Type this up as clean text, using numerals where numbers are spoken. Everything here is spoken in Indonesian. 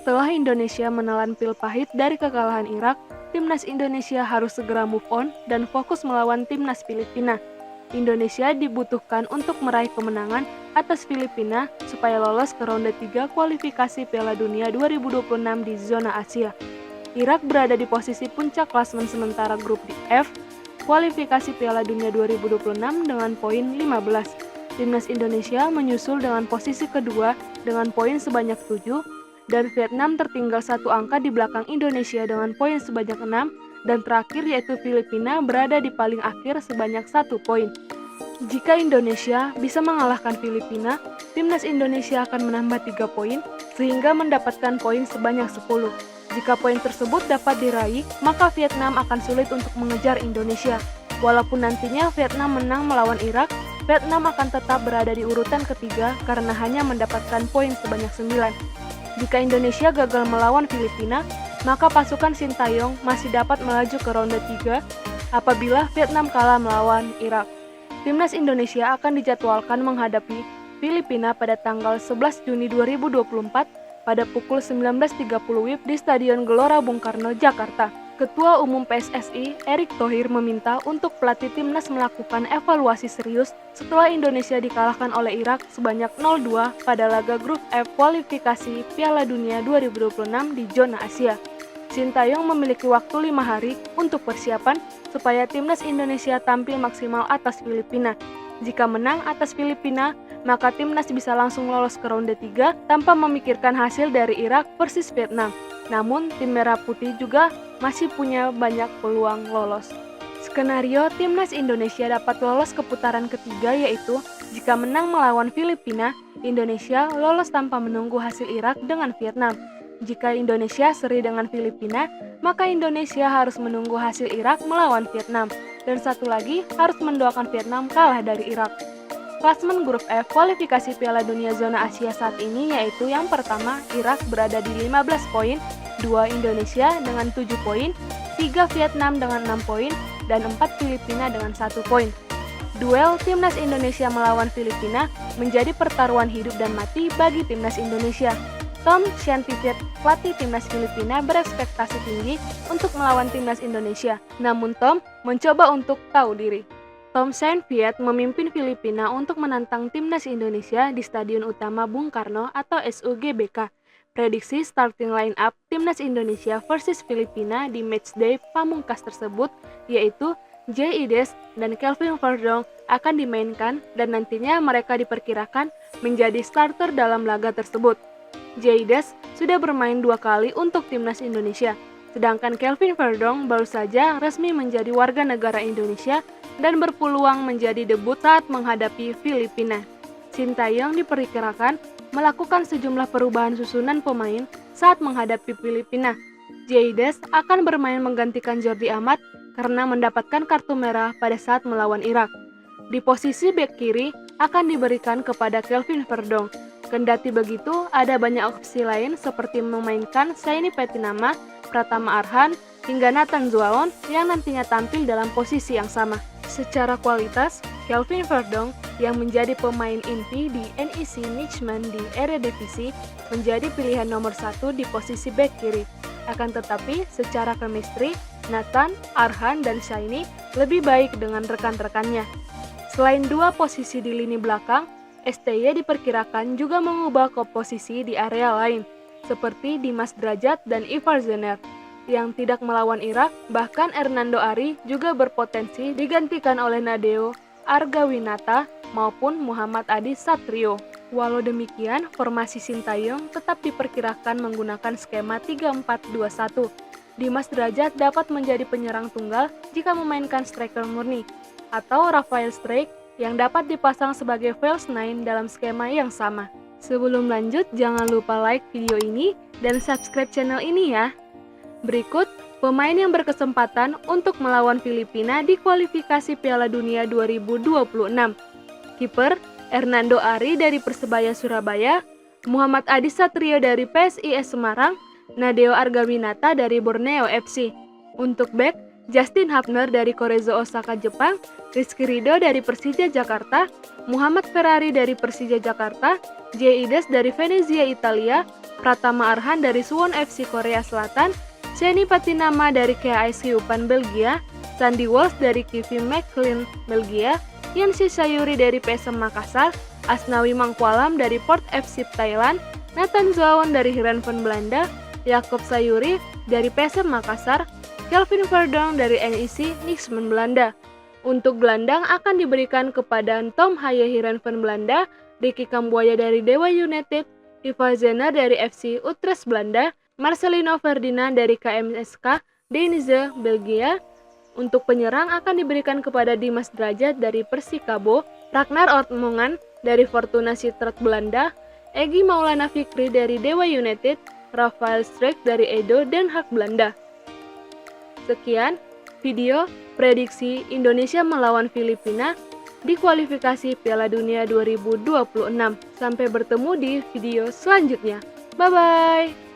Setelah Indonesia menelan pil pahit dari kekalahan Irak, timnas Indonesia harus segera move on dan fokus melawan timnas Filipina. Indonesia dibutuhkan untuk meraih kemenangan atas Filipina supaya lolos ke ronde 3 kualifikasi Piala Dunia 2026 di zona Asia. Irak berada di posisi puncak klasemen sementara grup F, kualifikasi Piala Dunia 2026 dengan poin 15. Timnas Indonesia menyusul dengan posisi kedua dengan poin sebanyak 7, dan Vietnam tertinggal satu angka di belakang Indonesia dengan poin sebanyak 6, dan terakhir yaitu Filipina berada di paling akhir sebanyak 1 poin. Jika Indonesia bisa mengalahkan Filipina, timnas Indonesia akan menambah 3 poin sehingga mendapatkan poin sebanyak 10. Jika poin tersebut dapat diraih, maka Vietnam akan sulit untuk mengejar Indonesia. Walaupun nantinya Vietnam menang melawan Irak, Vietnam akan tetap berada di urutan ketiga karena hanya mendapatkan poin sebanyak 9. Jika Indonesia gagal melawan Filipina, maka pasukan Sintayong masih dapat melaju ke ronde 3 apabila Vietnam kalah melawan Irak. Timnas Indonesia akan dijadwalkan menghadapi Filipina pada tanggal 11 Juni 2024 pada pukul 19.30 WIB di Stadion Gelora Bung Karno, Jakarta. Ketua Umum PSSI, Erick Thohir meminta untuk pelatih timnas melakukan evaluasi serius setelah Indonesia dikalahkan oleh Irak sebanyak 0-2 pada laga grup F kualifikasi Piala Dunia 2026 di zona Asia. Sintayong memiliki waktu 5 hari untuk persiapan supaya timnas Indonesia tampil maksimal atas Filipina. Jika menang atas Filipina, maka timnas bisa langsung lolos ke ronde 3 tanpa memikirkan hasil dari Irak versus Vietnam. Namun, tim Merah Putih juga masih punya banyak peluang lolos. Skenario timnas Indonesia dapat lolos ke putaran ketiga yaitu jika menang melawan Filipina, Indonesia lolos tanpa menunggu hasil Irak dengan Vietnam. Jika Indonesia seri dengan Filipina, maka Indonesia harus menunggu hasil Irak melawan Vietnam. Dan satu lagi, harus mendoakan Vietnam kalah dari Irak. Klasemen grup F kualifikasi Piala Dunia zona Asia saat ini yaitu yang pertama, Irak berada di 15 poin, 2 Indonesia dengan 7 poin, 3 Vietnam dengan 6 poin, dan 4 Filipina dengan 1 poin. Duel timnas Indonesia melawan Filipina menjadi pertaruhan hidup dan mati bagi timnas Indonesia. Tom Saintfiet, pelatih timnas Filipina, berekspektasi tinggi untuk melawan timnas Indonesia. Namun Tom mencoba untuk tahu diri. Tom Saintfiet memimpin Filipina untuk menantang timnas Indonesia di Stadion Utama Bung Karno atau SUGBK. Prediksi starting line-up timnas Indonesia versus Filipina di matchday pamungkas tersebut yaitu Jaides dan Kelvin Verdong akan dimainkan dan nantinya mereka diperkirakan menjadi starter dalam laga tersebut. Jaides sudah bermain 2 kali untuk timnas Indonesia, sedangkan Kelvin Verdong baru saja resmi menjadi warga negara Indonesia dan berpeluang menjadi debut saat menghadapi Filipina. Sintayong diperkirakan melakukan sejumlah perubahan susunan pemain saat menghadapi Filipina. Jaides akan bermain menggantikan Jordi Amat karena mendapatkan kartu merah pada saat melawan Irak. Di posisi bek kiri akan diberikan kepada Kelvin Verdong. Kendati begitu, ada banyak opsi lain seperti memainkan Saini Petinama, Pratama Arhan, hingga Nathan Zuaon yang nantinya tampil dalam posisi yang sama. Secara kualitas, Kelvin Verdong yang menjadi pemain inti di NEC Nijmegen di Eredivisie menjadi pilihan nomor 1 di posisi bek kiri. Akan tetapi, secara chemistry, Nathan, Arhan, dan Saini lebih baik dengan rekan-rekannya. Selain 2 posisi di lini belakang, STY diperkirakan juga mengubah komposisi di area lain, seperti Dimas Drajat dan Ivar Zener. Yang tidak melawan Irak, bahkan Hernando Ari juga berpotensi digantikan oleh Nadeo Argawinata maupun Muhammad Adi Satrio. Walau demikian, formasi Sintayong tetap diperkirakan menggunakan skema 3-4-2-1. Dimas Drajat dapat menjadi penyerang tunggal jika memainkan striker murni, atau Rafael Strijk yang dapat dipasang sebagai false 9 dalam skema yang sama. Sebelum lanjut, jangan lupa like video ini dan subscribe channel ini ya. Berikut, pemain yang berkesempatan untuk melawan Filipina di kualifikasi Piala Dunia 2026. Kiper, Hernando Ari dari Persebaya Surabaya, Muhammad Adi Satrio dari PSIS Semarang, Nadeo Argawinata dari Borneo FC. Untuk bek, Justin Hapner dari Korezo Osaka Jepang, Rizky Ridho dari Persija Jakarta, Muhammad Ferrari dari Persija Jakarta, Jaides dari Venezia Italia, Pratama Arhan dari Suwon FC Korea Selatan, Sheni Patinama dari KAS Hyupan Belgia, Sandy Walsh dari KV McLean Belgia, Yansi Sayuri dari PSM Makassar, Asnawi Mangkualam dari Port FC Thailand, Nathan Zuawan dari Heerenveen Belanda, Jacob Sayuri dari PSM Makassar, Kelvin Verdonk dari NEC Nijmegen Belanda. Untuk gelandang akan diberikan kepada Tom Haye Heerenveen Belanda, Ricky Kambuaya dari Dewa United, Ivar Zener dari FC Utrecht Belanda, Marcelino Ferdinand dari KMSK Denize Belgia. Untuk penyerang akan diberikan kepada Dimas Drajat dari Persikabo, Ragnar Ortmongan dari Fortuna Sittard Belanda, Egy Maulana Fikri dari Dewa United, Rafael Strijk dari Edo Den Haag Belanda. Sekian video prediksi Indonesia melawan Filipina di kualifikasi Piala Dunia 2026. Sampai bertemu di video selanjutnya. Bye-bye!